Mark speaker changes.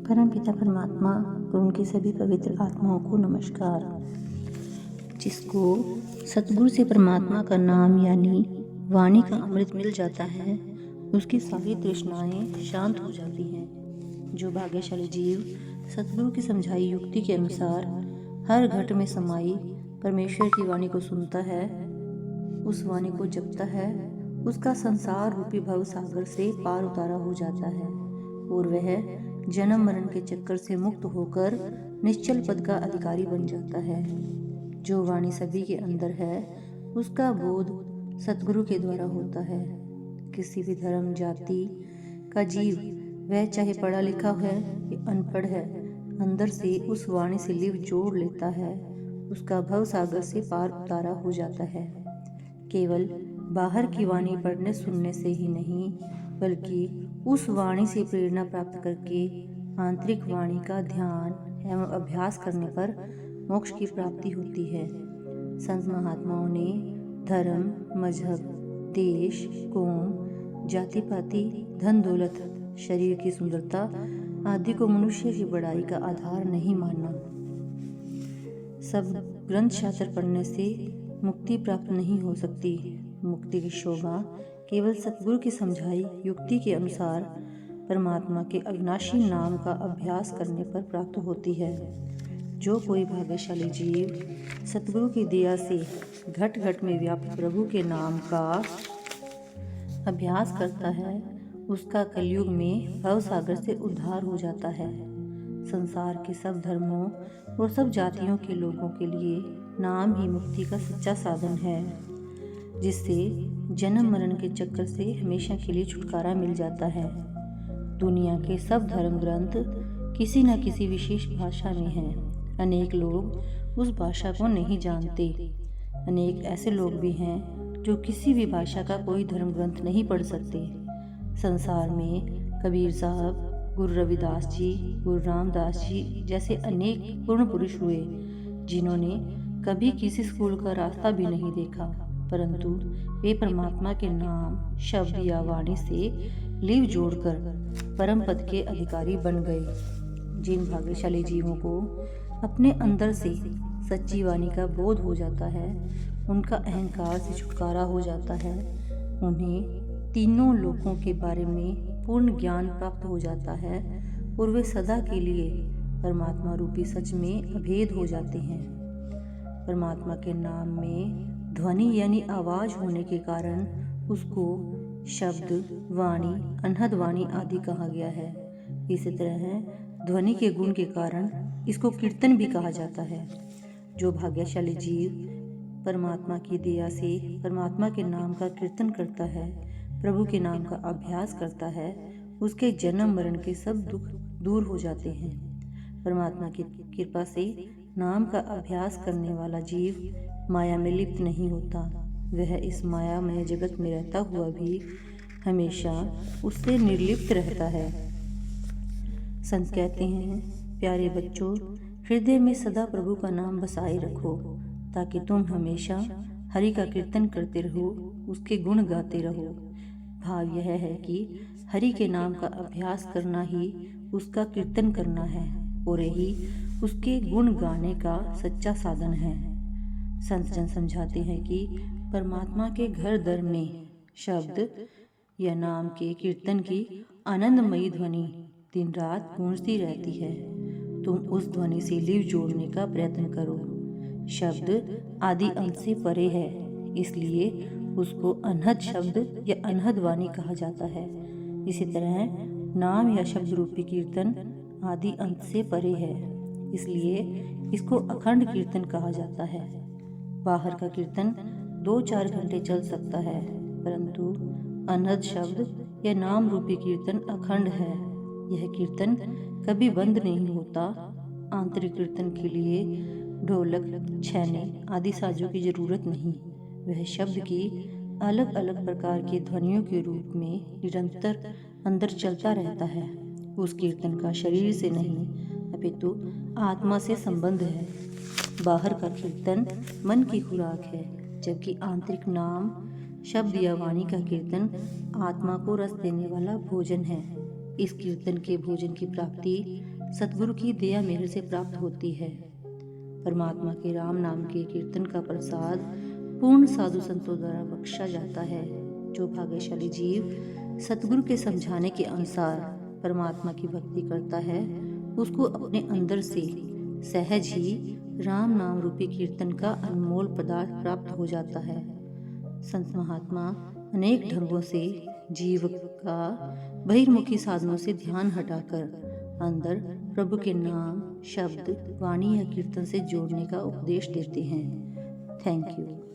Speaker 1: परमपिता परमात्मा और उनकी सभी पवित्र आत्माओं को नमस्कार। जिसको सतगुरु से परमात्मा का नाम यानी वाणी का अमृत मिल जाता है, उसकी सारी तृष्णाएं शांत हो जाती हैं। जो भाग्यशाली जीव सतगुरु की समझाई युक्ति के अनुसार हर घट में समाई परमेश्वर की वाणी को सुनता है, उस वाणी को जपता है, उसका संसार रूपी भव सागर से पार उतारा हो जाता है और वह जन्म मरण के चक्कर से मुक्त होकर निश्चल पद का अधिकारी बन जाता है। जो वाणी सभी के अंदर है, उसका बोध सतगुरु के द्वारा होता है। किसी भी धर्म जाति का जीव, वह चाहे पढ़ा लिखा है या अनपढ़ है, अंदर से उस वाणी से लिव जोड़ लेता है, उसका भव सागर से पार उतारा हो जाता है। केवल बाहर की वाणी पढ़ने सुनने से ही नहीं, बल्कि उस वाणी से प्रेरणा प्राप्त करके आंतरिक वाणी का ध्यान एवं अभ्यास करने पर मोक्ष की प्राप्ति होती है। संत महात्माओं ने धर्म, मजहब, देश, कौम, जाति पाति, धन दौलत, शरीर की सुंदरता आदि को मनुष्य की बड़ाई का आधार नहीं माना। सब ग्रंथ शास्त्र पढ़ने से मुक्ति प्राप्त नहीं हो सकती। मुक्ति की शोभा केवल सतगुरु की समझाई युक्ति के अनुसार परमात्मा के अविनाशी नाम का अभ्यास करने पर प्राप्त होती है। जो कोई भाग्यशाली जीव सतगुरु की दया से घट घट में व्याप्त प्रभु के नाम का अभ्यास करता है, उसका कलयुग में भव सागर से उद्धार हो जाता है। संसार के सब धर्मों और सब जातियों के लोगों के लिए नाम ही मुक्ति का सच्चा साधन है, जिससे जन्म मरण के चक्कर से हमेशा के लिए छुटकारा मिल जाता है। दुनिया के सब धर्म ग्रंथ किसी न किसी विशेष भाषा में हैं। अनेक लोग उस भाषा को नहीं जानते। अनेक ऐसे लोग भी हैं जो किसी भी भाषा का कोई धर्म ग्रंथ नहीं पढ़ सकते। संसार में कबीर साहब, गुरु रविदास जी, गुरु रामदास जी जैसे अनेक पूर्ण पुरुष हुए, जिन्होंने कभी किसी स्कूल का रास्ता भी नहीं देखा, परंतु वे परमात्मा के नाम, शब्द या वाणी से लिव जोड़कर परम पद के अधिकारी बन गए। जिन भाग्यशाली जीवों को अपने अंदर से सच्ची वाणी का बोध हो जाता है, उनका अहंकार से छुटकारा हो जाता है, उन्हें तीनों लोकों के बारे में पूर्ण ज्ञान प्राप्त हो जाता है और वे सदा के लिए परमात्मा रूपी सच में अभेद हो जाते हैं। परमात्मा के नाम में ध्वनि यानी आवाज होने के कारण उसको शब्द, वाणी, अनहद वाणी आदि कहा गया है। इसी तरह ध्वनि के गुण के कारण इसको कीर्तन भी कहा जाता है। जो भाग्यशाली जीव परमात्मा की दया से परमात्मा के नाम का कीर्तन करता है, प्रभु के नाम का अभ्यास करता है, उसके जन्म मरण के सब दुख दूर हो जाते हैं। परमात्मा की कृपा से नाम का अभ्यास करने वाला जीव माया में लिप्त नहीं होता। वह इस मायामय जगत में रहता हुआ भी हमेशा उससे निर्लिप्त रहता है। संत कहते हैं, प्यारे बच्चों, हृदय में सदा प्रभु का नाम बसाए रखो, ताकि तुम हमेशा हरि का कीर्तन करते रहो, उसके गुण गाते रहो। भाव यह है कि हरि के नाम का अभ्यास करना ही उसका कीर्तन करना है और यही उसके गुण गाने का सच्चा साधन है। संत जन समझाते हैं कि परमात्मा के घर दर में शब्द या नाम के कीर्तन की आनंदमयी ध्वनि दिन रात गूंजती रहती है। तुम उस ध्वनि से लिव जोड़ने का प्रयत्न करो। शब्द आदि अंत से परे है, इसलिए उसको अनहद शब्द या अनहद वाणी कहा जाता है। इसी तरह नाम या शब्द रूपी कीर्तन आदि अंत से परे है, इसलिए इसको अखंड कीर्तन कहा जाता है। बाहर का कीर्तन 2-4 घंटे चल सकता है, परंतु अनहद शब्द या नाम रूपी कीर्तन अखंड है। यह कीर्तन कभी बंद नहीं होता। आंतरिक कीर्तन के लिए ढोलक, छैने आदि साजों की जरूरत नहीं। वह शब्द की अलग अलग प्रकार के ध्वनियों के रूप में निरंतर अंदर चलता रहता है। उस कीर्तन का शरीर से नहीं, अपितु आत्मा से संबंध है। बाहर का कीर्तन मन की खुराक है, जबकि आंतरिक नाम, शब्द या वाणी का कीर्तन आत्मा को रस देने वाला भोजन है। इस कीर्तन के भोजन की प्राप्ति सतगुरु की दया मेहर से प्राप्त होती है। परमात्मा के राम नाम के कीर्तन का प्रसाद पूर्ण साधु संतों द्वारा बख्शा जाता है। जो भाग्यशाली जीव सतगुरु के समझाने के अनुसार परमात्मा की भक्ति करता है, उसको अपने अंदर से सहज ही राम नाम रूपी कीर्तन का अनमोल पदार्थ प्राप्त हो जाता है। संत महात्मा अनेक ढंगों से जीव का बहिर्मुखी साधनों से ध्यान हटाकर अंदर प्रभु के नाम, शब्द, वाणी या कीर्तन से जोड़ने का उपदेश देते हैं। Thank you.